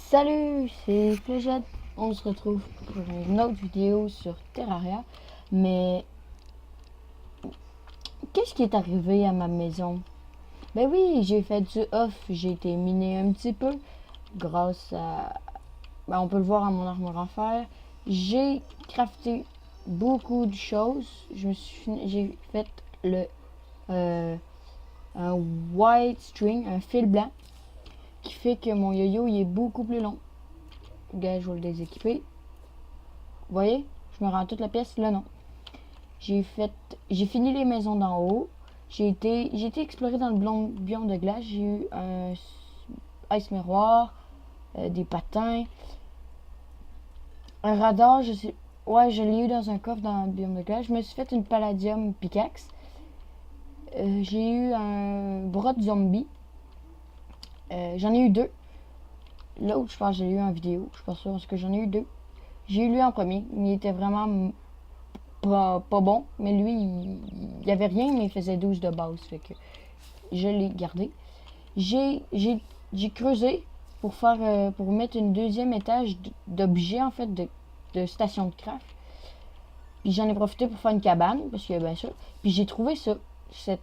Salut, c'est Flégette. On se retrouve pour une autre vidéo sur Terraria. Mais qu'est-ce qui est arrivé à ma maison? Ben oui, j'ai fait du off. J'ai été miné un petit peu grâce à... Ben, on peut le voir à mon armure en fer. J'ai crafté beaucoup de choses. J'ai fait le un white string, un fil blanc, qui fait que mon yo-yo il est beaucoup plus long. Regarde, je vais le déséquiper. Vous voyez? Je me rends toute la pièce. Là, non. J'ai fini les maisons d'en haut. J'ai été explorer dans le biome de glace. J'ai eu un ice miroir, des patins, un radar. Je sais, ouais, je l'ai eu dans un coffre dans le biome de glace. Je me suis fait une palladium pickaxe. J'ai eu un bras de zombie. J'en ai eu deux. L'autre, je pense que j'ai eu en vidéo. Je suis pas sûre parce que j'en ai eu deux. J'ai eu lui en premier. Il était vraiment pas bon, mais lui, il y avait rien, mais il faisait 12 de base, fait que je l'ai gardé. J'ai creusé pour faire pour mettre une deuxième étage d'objets, en fait, de station de craft. Puis j'en ai profité pour faire une cabane, parce que bien sûr. Puis j'ai trouvé ça, cette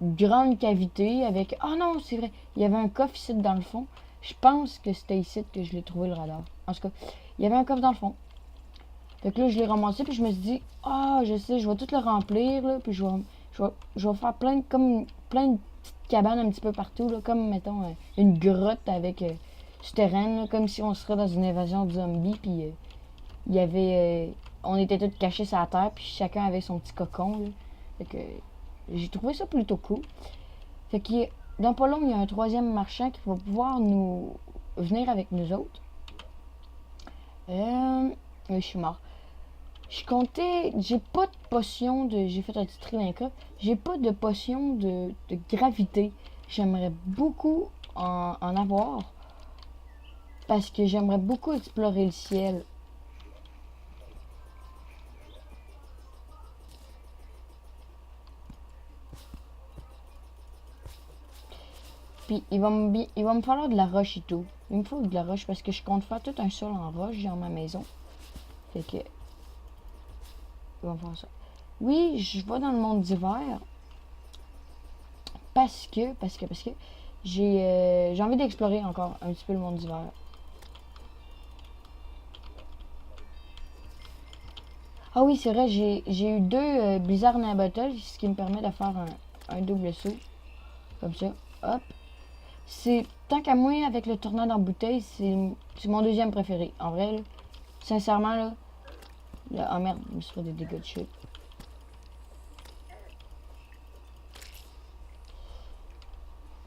grande cavité avec... Ah non, c'est vrai, il y avait un coffre ici dans le fond. Je pense que c'était ici que je l'ai trouvé, le radar. En tout cas, il y avait un coffre dans le fond. Fait que là, je l'ai ramassé, puis je me suis dit, ah, je sais, je vais tout le remplir, là, puis je vais faire plein de petites cabanes un petit peu partout, là, comme, mettons, une grotte avec souterraine, là, comme si on serait dans une invasion de zombies, puis il y avait, on était tous cachés sur la terre, puis chacun avait son petit cocon, là. Fait que j'ai trouvé ça plutôt cool. Fait que dans pas long, il y a un troisième marchand qui va pouvoir nous venir avec nous autres. Je suis mort. Je comptais, j'ai pas de potion de, j'ai fait un petit tri d'un cas, j'ai pas de potion de gravité. J'aimerais beaucoup en avoir parce que j'aimerais beaucoup explorer le ciel. Puis il va me falloir de la roche et tout. Il me faut de la roche parce que je compte faire tout un sol en roche dans ma maison. Fait que il va me faire ça. Oui, je vais dans le monde d'hiver parce que j'ai envie d'explorer encore un petit peu le monde d'hiver. Ah oui, c'est vrai, j'ai eu deux Blizzard Battle, ce qui me permet de faire un double saut. Comme ça. Hop. C'est tant qu'à moi, avec le tornade en bouteille, c'est mon deuxième préféré. En vrai, là, sincèrement, là, oh merde, je me suis fait des dégâts de chute.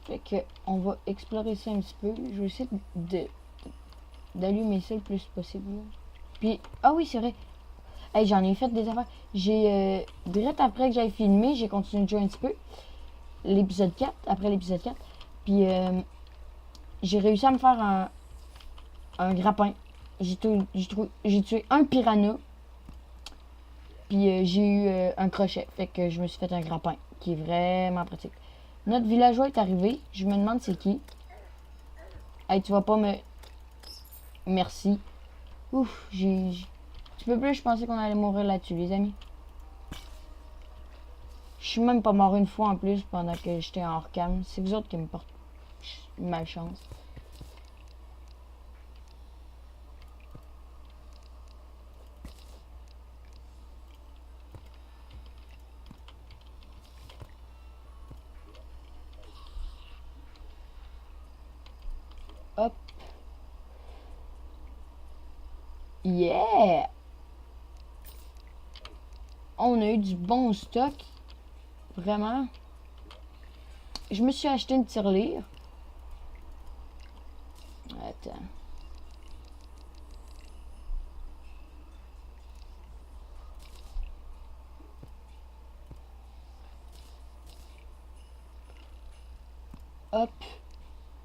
Fait que, on va explorer ça un petit peu. Je vais essayer d'allumer ça le plus possible. Là. Puis, ah oui, c'est vrai. Hey, j'en ai fait des affaires. Direct après que j'aille filmé, j'ai continué de jouer un petit peu. L'épisode 4, après l'épisode 4. Puis, j'ai réussi à me faire un grappin. J'ai tué un piranha. Puis, j'ai eu un crochet. Fait que je me suis fait un grappin, qui est vraiment pratique. Notre villageois est arrivé. Je me demande c'est qui. Hey, tu vas pas me... Merci. Ouf, Tu peux plus, je pensais qu'on allait mourir là-dessus, les amis. Je suis même pas mort une fois en plus pendant que j'étais en hors-cam. C'est vous autres qui me portent malchance. Hop. Yeah! On a eu du bon stock. Vraiment. Je me suis acheté une tirelire. Attends. Hop.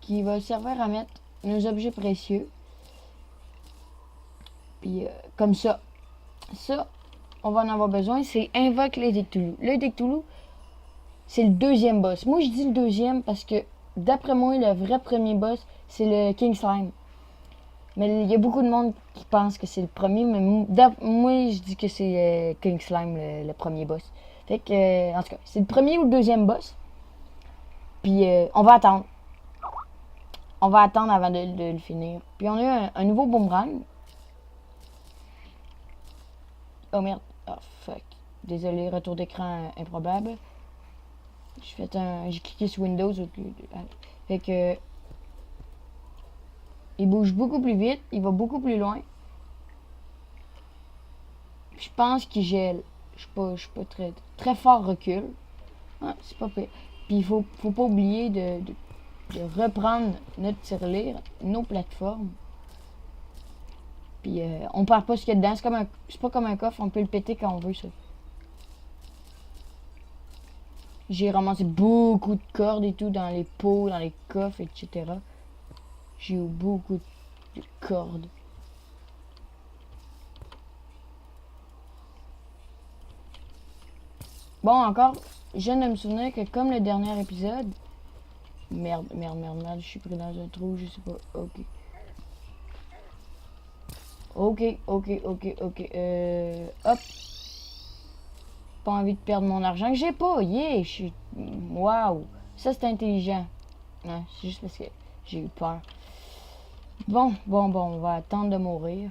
Qui va servir à mettre nos objets précieux. Puis comme ça. Ça, on va en avoir besoin. C'est invoque l'œil de Cthulhu. L'œil de Cthulhu, c'est le deuxième boss. Moi, je dis le deuxième parce que, d'après moi, le vrai premier boss, c'est le King Slime. Mais il y a beaucoup de monde qui pense que c'est le premier, mais moi, je dis que c'est King Slime, le premier boss. Fait que, en tout cas, c'est le premier ou le deuxième boss. Puis, on va attendre. On va attendre avant de le finir. Puis, on a eu un nouveau boomerang. Oh merde. Oh fuck. Désolé, retour d'écran improbable. J'ai cliqué sur Windows. Fait que. Il bouge beaucoup plus vite. Il va beaucoup plus loin. Je pense qu'il gèle. Je suis pas très fort recul. Ah, c'est pas pire. Puis il faut pas oublier de reprendre notre tirelire, nos plateformes. Puis on perd pas ce qu'il y a dedans. C'est pas comme un coffre, on peut le péter quand on veut, ça. J'ai ramassé beaucoup de cordes et tout dans les pots, dans les coffres, etc. J'ai eu beaucoup de cordes. Bon, encore, je viens de me souvenir que comme le dernier épisode... Merde, je suis pris dans un trou, je sais pas. Ok. Hop. Pas envie de perdre mon argent que j'ai pas. Yeah, je suis... Waouh. Ça, c'est intelligent. Non, c'est juste parce que j'ai eu peur. Bon, on va attendre de mourir.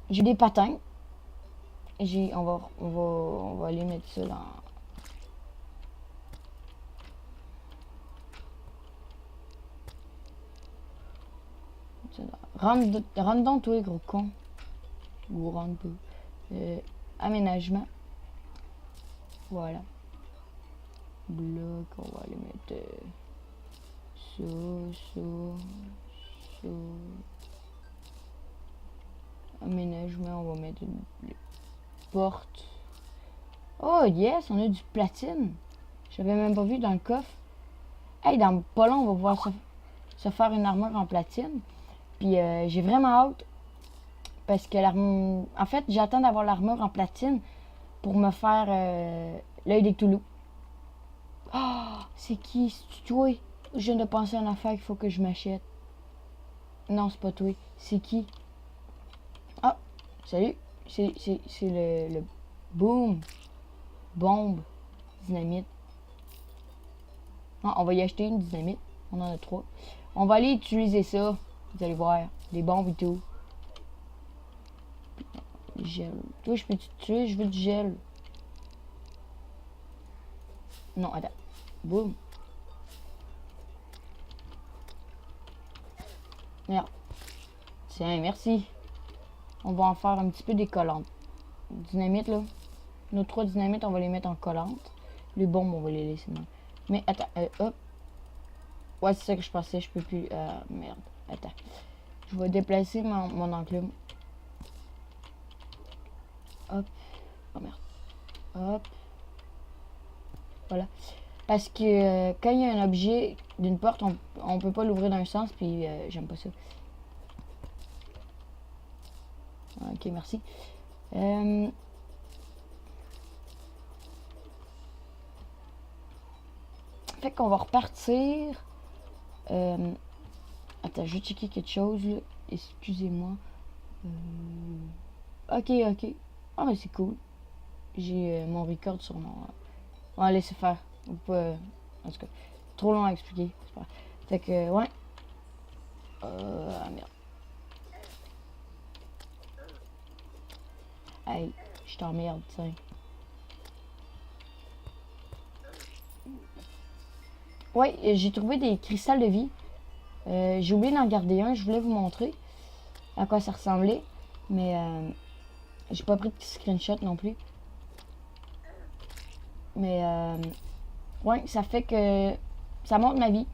J'ai des patins. On va aller mettre ça dans... Rentre donc, toi, gros con. Ou rentre pas. Aménagement. Voilà. Bloc, on va aller mettre ça. Aménagement, on va mettre une porte. Oh yes, on a du platine. J'avais même pas vu dans le coffre. Hey, dans pas long, on va pouvoir se faire une armure en platine. Puis j'ai vraiment hâte. Parce que l'armure... En fait, j'attends d'avoir l'armure en platine pour me faire l'œil des Toulouse. Oh, c'est qui? C'est toi? Je viens de penser à une affaire qu'il faut que je m'achète. Non, c'est pas toi. C'est qui? Ah, salut. C'est le boom. Bombe. Dynamite. Ah, on va y acheter une dynamite. On en a 3. On va aller utiliser ça. Vous allez voir. Des bombes et tout. Gel. Toi, je peux te tuer? Je veux du gel. Non, attends. Boum. Merde. Tiens, merci. On va en faire un petit peu des collantes. Dynamite, là. Nos 3 dynamites, on va les mettre en collantes. Les bombes, on va les laisser. Non. Mais attends, hop. Ouais, c'est ça que je pensais. Je peux plus. Merde. Attends. Je vais déplacer mon enclume. Hop. Oh merde. Hop. Voilà. Parce que quand il y a un objet d'une porte, on peut pas l'ouvrir d'un sens, puis j'aime pas ça. Ok, merci. Fait qu'on va repartir. Attends, je vais checker quelque chose, là. Excusez-moi. Ok. Ah, mais c'est cool. J'ai mon record sur mon... On va laisser faire. On peut... En tout cas, trop long à expliquer. Fait que, ouais. Ah, merde. Hey, je t'emmerde, tiens. Ouais, j'ai trouvé des cristals de vie. J'ai oublié d'en garder un. Je voulais vous montrer à quoi ça ressemblait. Mais j'ai pas pris de screenshot non plus. Mais ouais, ça fait que ça monte ma vie.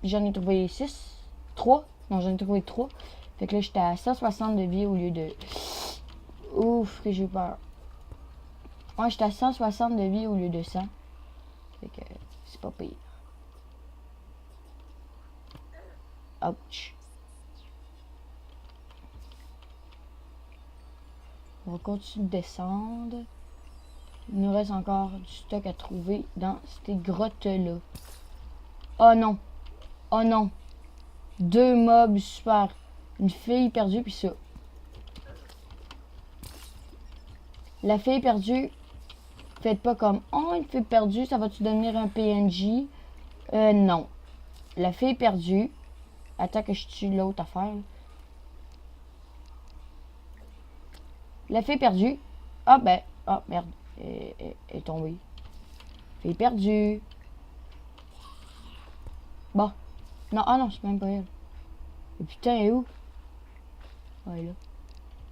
J'en ai trouvé 6. 3. Non, j'en ai trouvé 3. Fait que là, j'étais à 160 de vie au lieu de... Ouf, que j'ai peur. Ouais, j'étais à 160 de vie au lieu de 100. Fait que c'est pas pire. Ouch. On va continuer de descendre. Il nous reste encore du stock à trouver dans ces grottes-là. Oh non. Oh non. 2 mobs super. Une fille perdue, puis ça. La fille perdue, faites pas comme oh, une fille perdue, ça va-tu devenir un PNJ? Non. La fille perdue. Attends que je tue l'autre affaire. La fille perdue. Ah ben. Ah merde. Elle est tombée. Fille perdue. Bon. Non, ah non, c'est même pas elle. Et putain, elle est où? Ah, elle est là.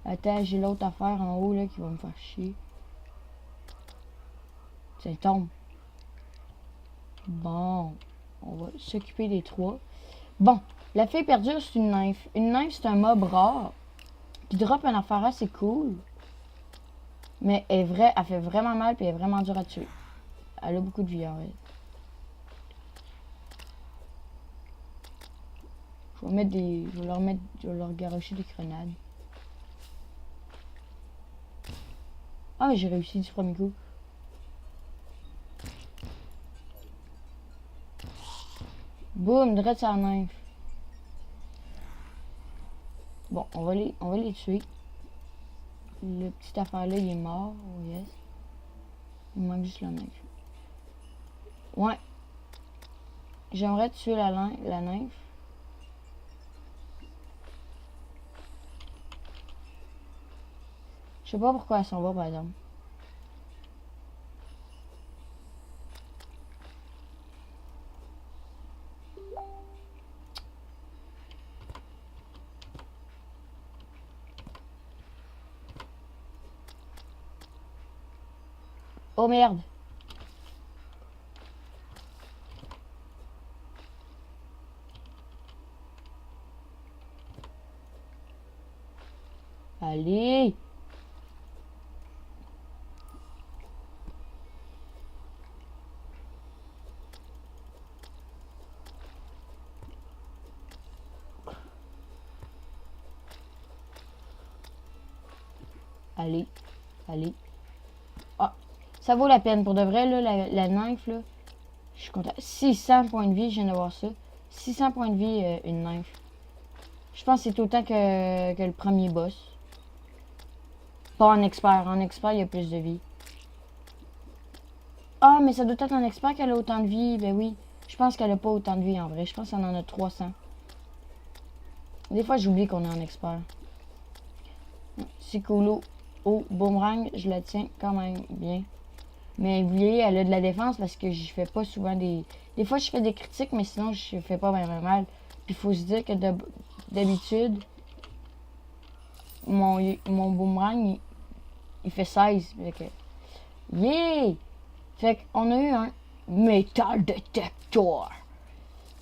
Attends, j'ai l'autre affaire en haut là qui va me faire chier. Ça tombe. Bon. On va s'occuper des 3. Bon. La fille perdue, c'est une nymphe. Une nymphe, c'est un mob rare. Qui drop une affaire assez cool. Mais elle fait vraiment mal, puis elle est vraiment dure à tuer. Elle a beaucoup de vie en vrai. Je vais mettre des. Je vais leur garocher des grenades. Ah, mais j'ai réussi du premier coup. Boum, direct sur la nymphe. Bon, on va les tuer. Le petit affaire là, il est mort. Oh yes. Il manque juste la nymphe. Ouais. J'aimerais tuer la nymphe. Je sais pas pourquoi elle s'en va, par exemple. Oh merde. Allez. Allez. Allez. Ah. Ça vaut la peine. Pour de vrai, là, la nymphe, là. Je suis content. 600 points de vie, je viens de voir ça. 600 points de vie, une nymphe. Je pense que c'est autant que le premier boss. Pas en expert. En expert, il y a plus de vie. Ah, mais ça doit être en expert qu'elle a autant de vie. Ben oui. Je pense qu'elle a pas autant de vie en vrai. Je pense qu'elle en a 300. Des fois, j'oublie qu'on est en expert. C'est cool. Oh, boomerang, je la tiens quand même bien. Mais vous voyez, elle a de la défense parce que je fais pas souvent des... Des fois, je fais des critiques, mais sinon, je fais pas vraiment mal. Puis, il faut se dire que d'habitude, mon boomerang, il fait 16. Fait que... Yeah! Fait qu'on a eu un Metal Detector.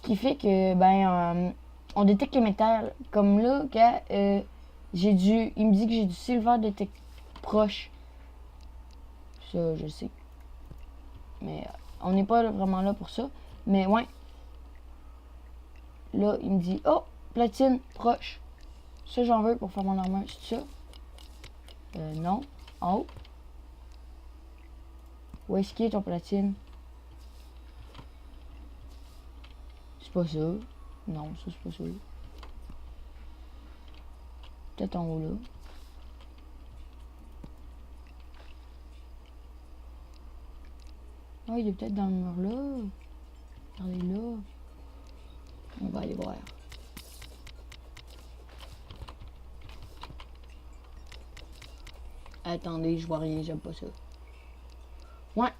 Qui fait que, on détecte le métal. Comme là, quand il me dit que j'ai du Silver Detect proche. Ça, je sais. Mais on n'est pas vraiment là pour ça. Mais ouais. Là, il me dit, oh, platine proche. Ça, j'en veux pour faire mon armure. C'est ça? Non. En haut. Où est-ce qu'il est ton platine? C'est pas ça. Non, ça, c'est pas ça. Peut-être en haut, là. Ah, il est peut-être dans le mur, là. Regardez, là. On va aller voir. Attendez, je vois rien, j'aime pas ça. Ouais.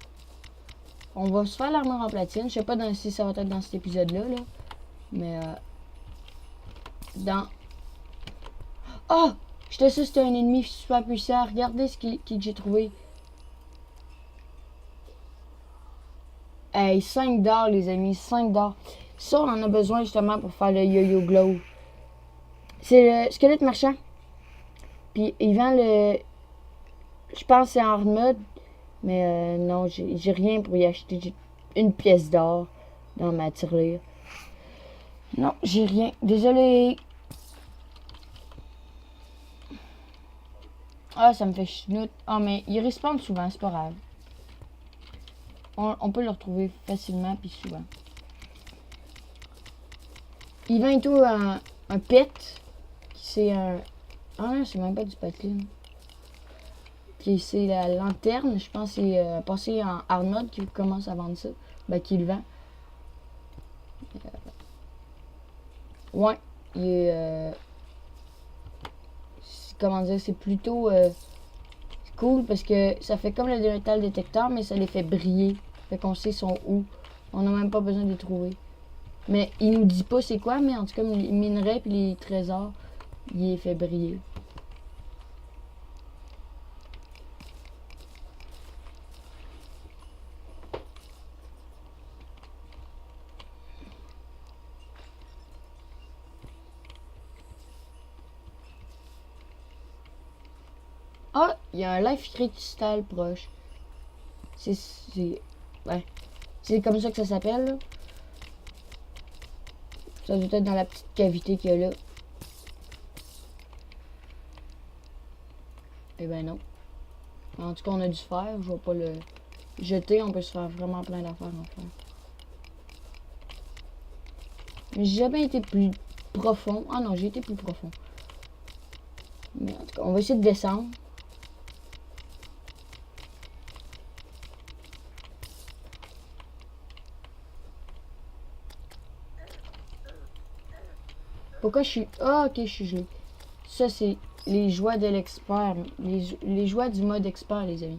On va se faire l'armure en platine. Je sais pas si ça va être dans cet épisode-là, là. Mais, dans... Oh! J'étais sûr que c'était un ennemi super puissant. Regardez ce que j'ai trouvé. Hey, 5 d'or, les amis. 5 d'or. Ça, on en a besoin justement pour faire le yo-yo glow. C'est le squelette marchand. Puis, il vend le... Je pense que c'est en hard mode. Mais non, j'ai rien pour y acheter. J'ai une pièce d'or dans ma tirelire. Non, j'ai rien. Désolé. Ah, ça me fait chenoute. Ah, mais il respawn souvent, c'est pas grave. On peut le retrouver facilement puis souvent. Il vend et tout un pet. C'est un... Ah non, c'est même pas du patin. C'est la lanterne. Je pense que c'est passé en Arnold qui commence à vendre ça. Ben, qui le vend. Ouais. Il est... comment dire, c'est plutôt cool parce que ça fait comme le métal détecteur, mais ça les fait briller. Fait qu'on sait son où. On n'a même pas besoin de les trouver. Mais il nous dit pas c'est quoi, mais en tout cas, les minerais et les trésors, il les fait briller. Ah, il y a un life crystal proche. Ouais. C'est comme ça que ça s'appelle, là. Ça doit être dans la petite cavité qu'il y a là. Eh ben non. En tout cas, on a dû se faire. Je vais pas le jeter. On peut se faire vraiment plein d'affaires en faire. Mais j'ai jamais été plus profond. Ah non, j'ai été plus profond. Mais en tout cas, on va essayer de descendre. Pourquoi je suis... Ah, ok, je suis gelé. Ça, c'est les joies de l'expert. Les joies du mode expert, les amis.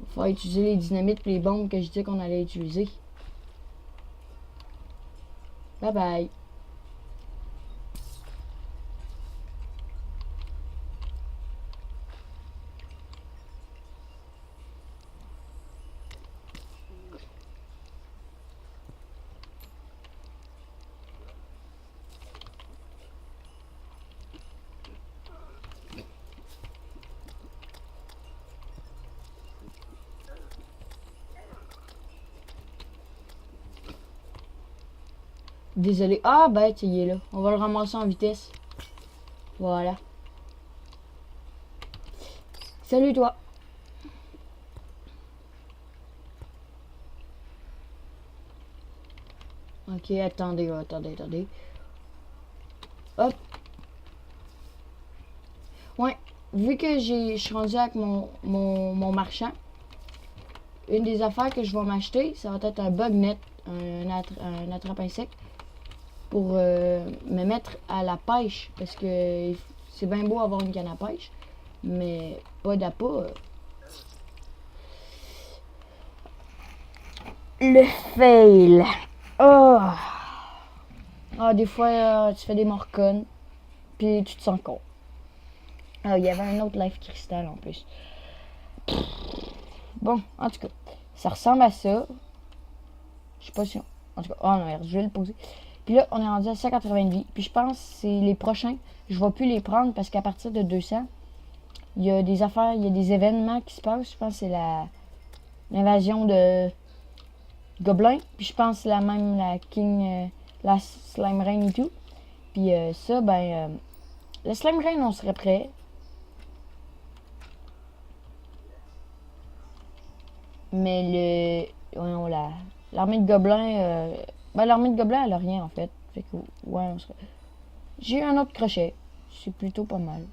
Il faut utiliser les dynamites et les bombes que je disais qu'on allait utiliser. Bye bye. Désolé. Ah, bête, il est là. On va le ramasser en vitesse. Voilà. Salut, toi. Ok, attendez. Hop. Ouais. Vu que je suis rendu avec mon marchand, une des affaires que je vais m'acheter, ça va être un bug net, un attrape-insecte, pour me mettre à la pêche. Parce que c'est bien beau avoir une canne à pêche, mais pas d'appât. Le fail. Oh. Ah, des fois, tu fais des morconnes, puis tu te sens con. Ah, il y avait un autre life crystal en plus. Bon, en tout cas, ça ressemble à ça. Je sais pas si... En tout cas, oh non, merde, je vais le poser. Puis là, on est rendu à 180 vies. Puis je pense que c'est les prochains. Je vais plus les prendre parce qu'à partir de 200, il y a des affaires, il y a des événements qui se passent. Je pense que c'est l'invasion de gobelins. Puis je pense que c'est la King, la Slime Rain et tout. Puis ça, le Slime Rain, on serait prêt. Mais voyons, l'armée de gobelins, l'armée de gobelins, elle a rien en fait. Fait que, ouais, j'ai eu un autre crochet. C'est plutôt pas mal.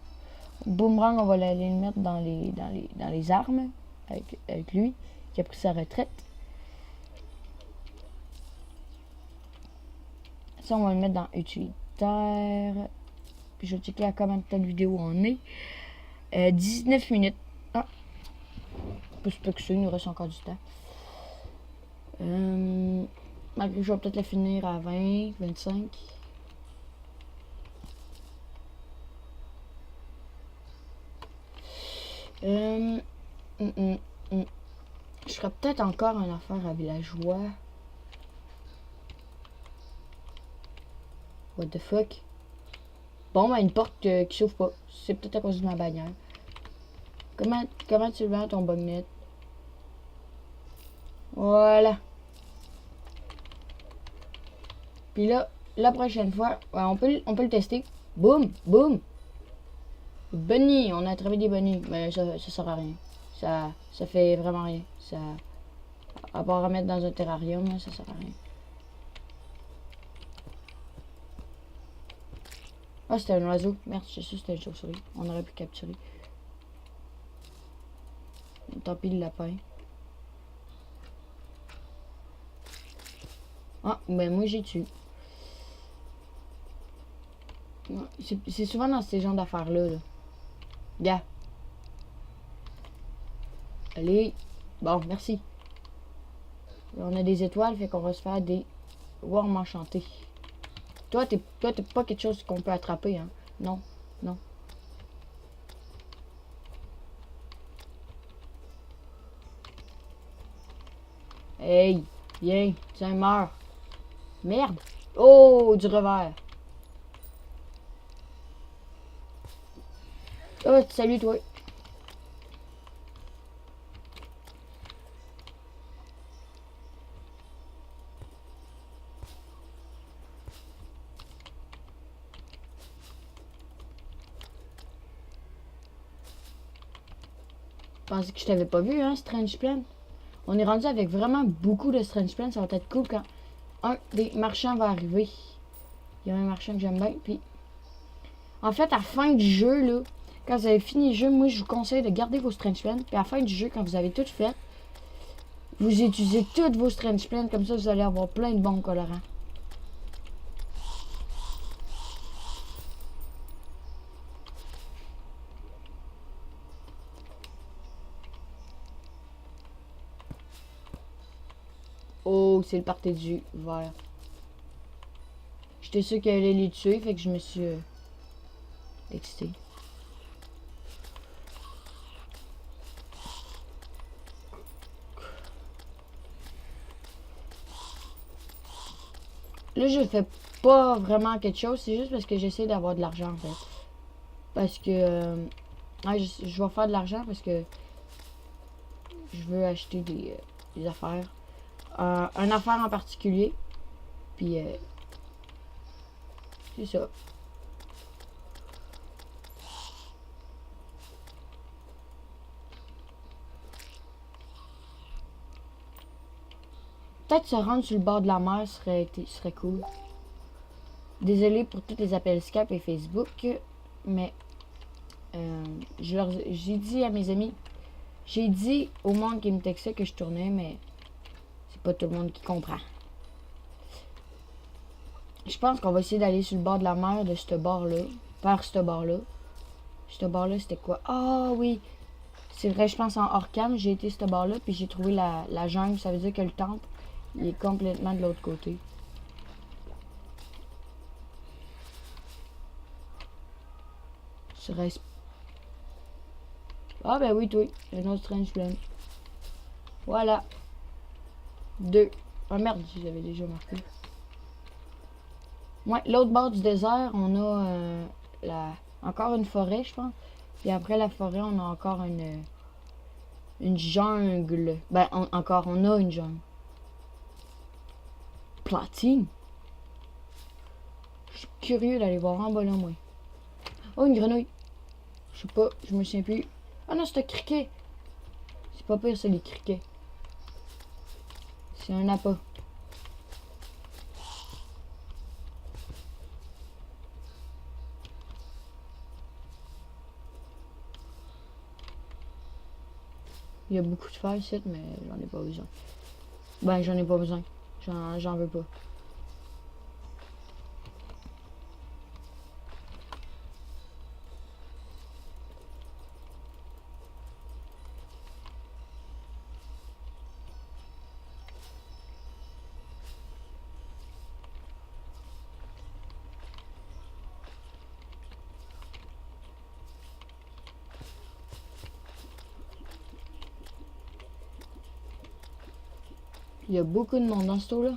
Boomerang, on va aller le mettre dans les armes avec lui, qui a pris sa retraite. Ça, on va le mettre dans utilitaire. Puis je vais checker à combien de temps de vidéo on est. 19 minutes. Ah. Plus peu que ça, il nous reste encore du temps. Malgré que je vais peut-être la finir à 20, 25. Je ferais peut-être encore une affaire à villageois. What the fuck? Bon, une porte qui s'ouvre pas. C'est peut-être à cause de ma bannière. Comment tu vends ton bugnet? Voilà. Puis là, la prochaine fois, ouais, on peut le tester. Boum, boum. Bunny, on a attrapé des bunnies. Mais ça sert à rien. Ça fait vraiment rien. À part remettre dans un terrarium, là, ça sert à rien. Ah, c'était un oiseau. Merde, je suis sûr que c'était une chauve-souris. On aurait pu capturer. Tant pis le lapin. Ah, ben moi j'ai tué. C'est souvent dans ces genres d'affaires-là. Là. Gars. Allez. Bon, merci. On a des étoiles, fait qu'on va se faire des worms enchantés. Toi, t'es pas quelque chose qu'on peut attraper, hein? Non, non. Hey, viens, tiens, meurs. Merde. Oh, du revers. Oh, salut toi. Je pensais que je t'avais pas vu, hein, Strange Plant. On est rendu avec vraiment beaucoup de Strange Plant. Ça va être cool quand un des marchands va arriver. Il y a un marchand que j'aime bien. Puis, en fait, à la fin du jeu, là, quand vous avez fini le jeu, moi, je vous conseille de garder vos Strange Plants. Puis, à la fin du jeu, quand vous avez tout fait, vous utilisez toutes vos Strange Plants. Comme ça, vous allez avoir plein de bons colorants. Oh, c'est le party du vert. J'étais sûr qu'elle allait les tuer, fait que je me suis excité. Là, je fais pas vraiment quelque chose, c'est juste parce que j'essaie d'avoir de l'argent en fait. Parce que ouais, je vais faire de l'argent parce que je veux acheter des affaires. Un affaire en particulier. Puis c'est ça. Peut-être se rendre sur le bord de la mer serait cool. Désolé pour tous les appels Skype et Facebook, mais j'ai dit à mes amis, j'ai dit au monde qui me textait que je tournais, mais c'est pas tout le monde qui comprend. Je pense qu'on va essayer d'aller sur le bord de la mer de ce bord-là, vers ce bord-là. Ce bord-là, c'était quoi? Ah oui! C'est vrai, je pense en Orcam, j'ai été ce bord-là, puis j'ai trouvé la jungle. Ça veut dire que le temple, il est complètement de l'autre côté. Serait-ce... Ah ben oui, toi, un autre Strange Plant. Voilà. 2. Ah merde, j'avais déjà marqué. Ouais, l'autre bord du désert, on a encore une forêt, je pense. Puis après la forêt, on a encore une jungle. Ben, encore, on a une jungle. Platine. Je suis curieux d'aller voir en bas là, moi. Oh, une grenouille. Je sais pas, je me souviens plus. Ah non, c'est un criquet. C'est pas pire, c'est les criquets. C'est un appât. Il y a beaucoup de fer ici, mais j'en ai pas besoin. Ben, j'en ai pas besoin. J'en veux pas. Il y a beaucoup de monde dans ce tour-là.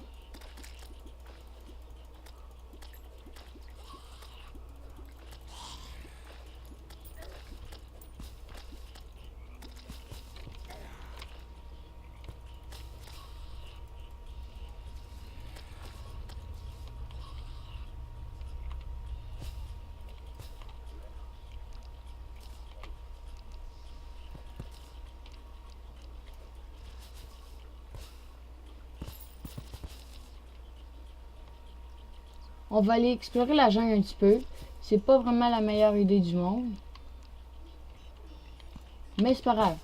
On va aller explorer la jungle un petit peu. C'est pas vraiment la meilleure idée du monde. Mais c'est pas grave.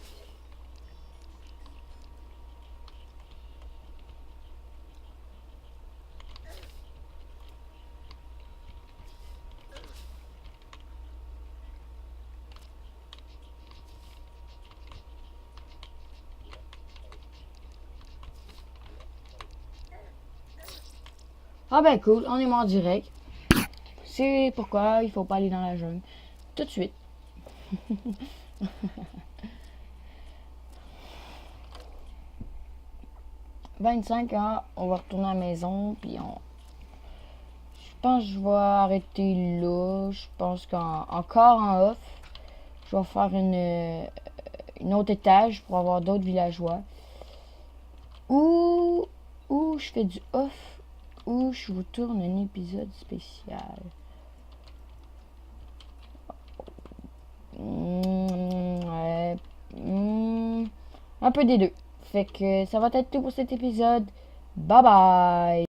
Ah ben cool, on est mort direct. C'est pourquoi il faut pas aller dans la jungle. Tout de suite. 25 ans, on va retourner à la maison, puis on... Je pense que je vais arrêter là. Je pense qu'encore en off, je vais faire une autre étage pour avoir d'autres villageois. Ou je fais du off, ou je vous tourne un épisode spécial. Ouais. Un peu des deux. Fait que ça va être tout pour cet épisode. Bye bye!